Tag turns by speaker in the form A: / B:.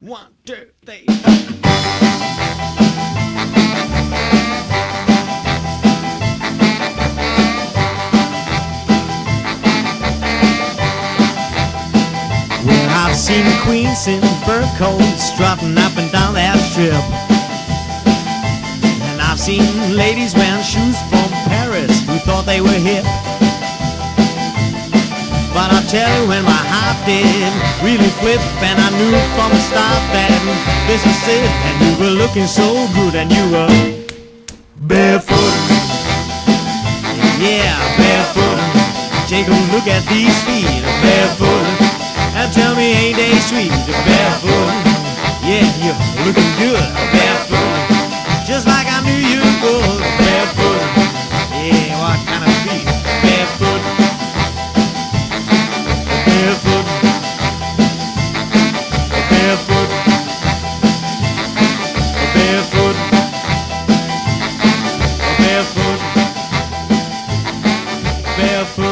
A: One, two, three. Well, I've seen queens in fur coats strutting up and down that strip, and I've seen ladies wearing shoes from Paris who thought they were hip. But I tell you, when my heart did really flip, and I knew from the start that this was it, and you were looking so good, and you were barefoot. Yeah, barefoot. Take a look at these feet, barefoot. And tell me, ain't they sweet, barefoot? Yeah, you're looking good, barefoot. Just like I knew you would, barefoot. Yeah, what kind of feet, barefoot? Barefoot, barefoot, barefoot, barefoot, barefoot.